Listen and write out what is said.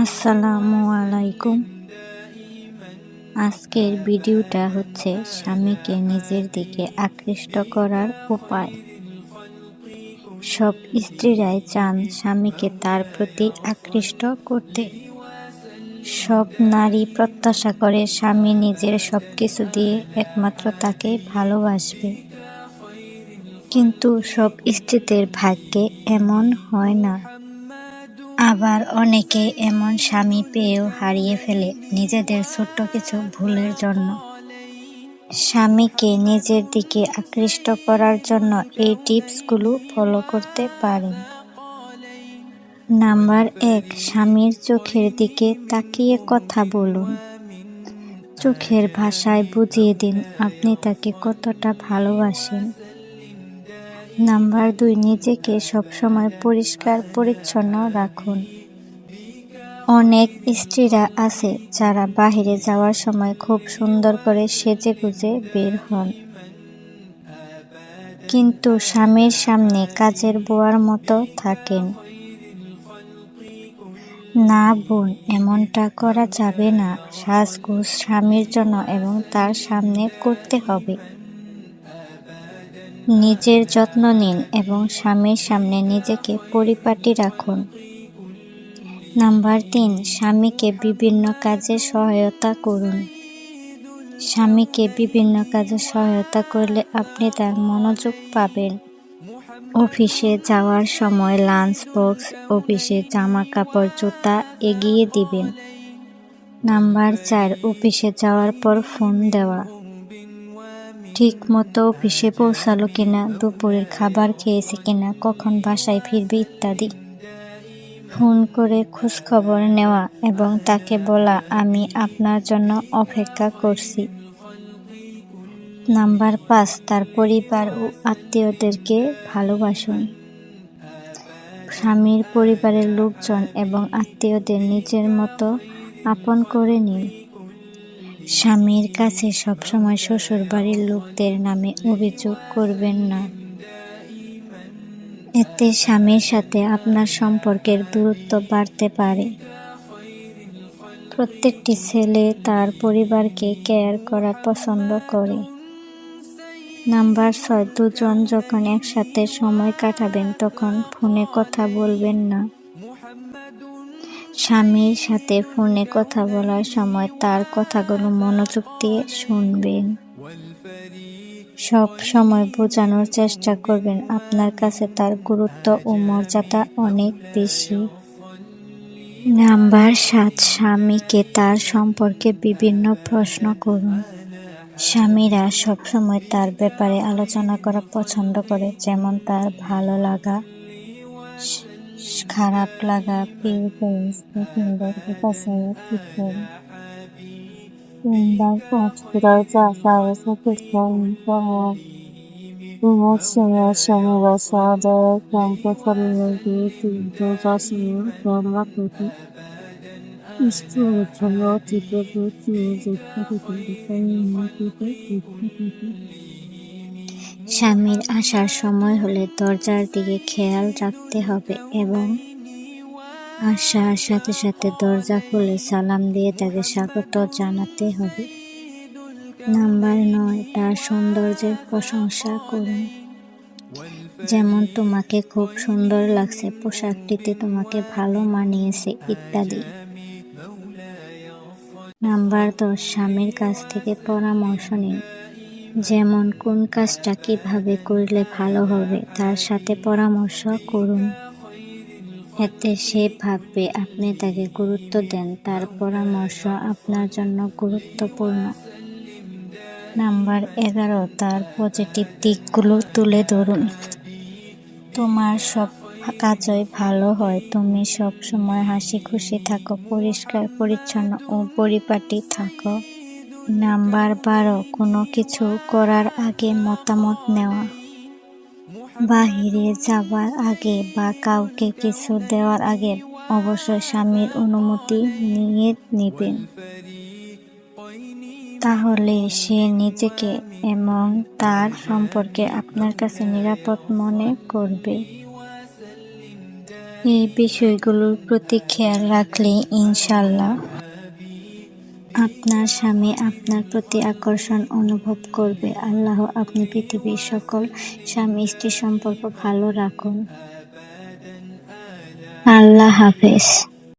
আসসালামু আলাইকুম। আজকের ভিডিওটা হচ্ছে স্বামীকে নিজের দিকে আকৃষ্ট করার উপায়। সব স্ত্রীরাই চান স্বামীকে তার প্রতি আকৃষ্ট করতে। সব নারী প্রত্যাশা করে স্বামী নিজের সবকিছু দিয়ে একমাত্র তাকে ভালোবাসবে। কিন্তু সব স্ত্রীদের ভাগ্যে এমন হয় না। আবার অনেকে এমন স্বামী পেয়েও হারিয়ে ফেলে নিজেদের ছোট্ট কিছু ভুলের জন্য। স্বামীকে নিজের দিকে আকৃষ্ট করার জন্য এই টিপসগুলো ফলো করতে পারেন। নাম্বার 1, স্বামীর চোখের দিকে তাকিয়ে কথা বলুন। চোখের ভাষায় বুঝিয়ে দিন আপনি তাকে কতটা ভালোবাসেন। নাম্বার 2, নিজেকে সবসময় পরিষ্কার পরিচ্ছন্ন রাখুন। অনেক স্ত্রীরা আছে যারা বাহিরে যাওয়ার সময় খুব সুন্দর করে সেজেগুজে বের হন, কিন্তু স্বামীর সামনে কাজের বুয়ার মতো থাকেন। না বোন, এমনটা করা যাবে না। সাজগোজ স্বামীর জন্য এবং তার সামনে করতে হবে। নিজের যত্ন নিন এবং স্বামীর সামনে নিজেকে পরিপাটি রাখুন। নাম্বার 3, স্বামীকে বিভিন্ন কাজে সহায়তা করুন। স্বামীকে বিভিন্ন কাজে সহায়তা করলে আপনি তার মনোযোগ পাবেন। অফিসে যাওয়ার সময় লাঞ্চ বক্স, অফিসে জামা কাপড়, জুতা এগিয়ে দিবেন। নাম্বার 4, অফিসে যাওয়ার পর ফোন দেওয়া। ঠিক মতো অফিসে পৌঁছালো কিনা, দুপুরের খাবার খেয়েছে কিনা, কখন বাসায় ফিরবে ইত্যাদি। ফোন করে খোঁজখবর নেওয়া এবং তাকে বলা আমি আপনার জন্য অপেক্ষা করছি। নাম্বার 5, তার পরিবার ও আত্মীয়দেরকে ভালোবাসুন। স্বামীর পরিবারের লোকজন এবং আত্মীয়দের নিজের মতো আপন করে নিন। স্বামীর কাছে সবসময় শ্বশুর বাড়ির লোকদের নামে অভিযোগ করবেন না। এতে স্বামীর সাথে আপনার সম্পর্কের দূরত্ব বাড়তে পারে। প্রত্যেকটি ছেলে তার পরিবারকে কেয়ার করা পছন্দ করে। নাম্বার 6, দুজন যখন একসাথে সময় কাটাবেন তখন ফোনে কথা বলবেন না। স্বামীর সাথে ফোনে কথা বলার সময় তার কথাগুলো মনোযোগ দিয়ে শুনবেন। সব সময় বোঝানোর চেষ্টা করবেন আপনার কাছে তার গুরুত্ব ও মর্যাদা অনেক বেশি। নাম্বার 7, স্বামীকে তার সম্পর্কে বিভিন্ন প্রশ্ন করুন। স্বামীরা সবসময় তার ব্যাপারে আলোচনা করা পছন্দ করে, যেমন তার ভালো লাগা, খারাপ লাগা, প্রিফারেন্স, পছন্দের পছন্দ ইত্যাদি। Number 8, দরজা emotional স্বামীরা সহজে ক্লান্ত শরীরের দিয়ে দরজার দরজা প্রতি স্ত্রীর জন্য স্বামীর আসার সময় হলে দরজার দিকে খেয়াল রাখতে হবে এবং আসার সাথে সাথে দরজা খুলে সালাম দিয়ে তাকে স্বাগত জানাতে হবে। নাম্বার 9, তার সৌন্দর্যের প্রশংসা করুন। যেমন তোমাকে খুব সুন্দর লাগছে, পোশাকটিতে তোমাকে ভালো মানিয়েছে ইত্যাদি। নাম্বার 10, স্বামীর কাছ থেকে পরামর্শ নিন। যেমন কোন কাজটা কিভাবে করলে ভালো হবে তার সাথে পরামর্শ করুন। এতে সে ভাববে আপনি তাকে গুরুত্ব দেন, তার পরামর্শ আপনার জন্য গুরুত্বপূর্ণ। নাম্বার 11, তার পজিটিভ দিকগুলো তুলে ধরুন। তোমার সব কাজই ভালো হয়, তুমি সব সময় হাসি খুশি থাকো, পরিষ্কার পরিচ্ছন্ন ও পরিপাটি থাকো। নাম্বার 12, কোনো কিছু করার আগে মতামত নেওয়া। বাহিরে যাবার আগে বা কাউকে কিছু দেওয়ার আগে অবশ্যই স্বামীর অনুমতি নিয়ে নেবেন। তাহলে সে নিজেকে এবং তার সম্পর্কে আপনার কাছে নিরাপদ মনে করবে। এই বিষয়গুলোর প্রতি খেয়াল রাখলেই ইনশাআল্লাহ আপনার স্বামী আপনার প্রতি আকর্ষণ অনুভব করবে। আল্লাহ আপনি পৃথিবীর সকল স্বামী স্ত্রী সম্পর্ক ভালো রাখুন। আল্লাহ হাফেজ।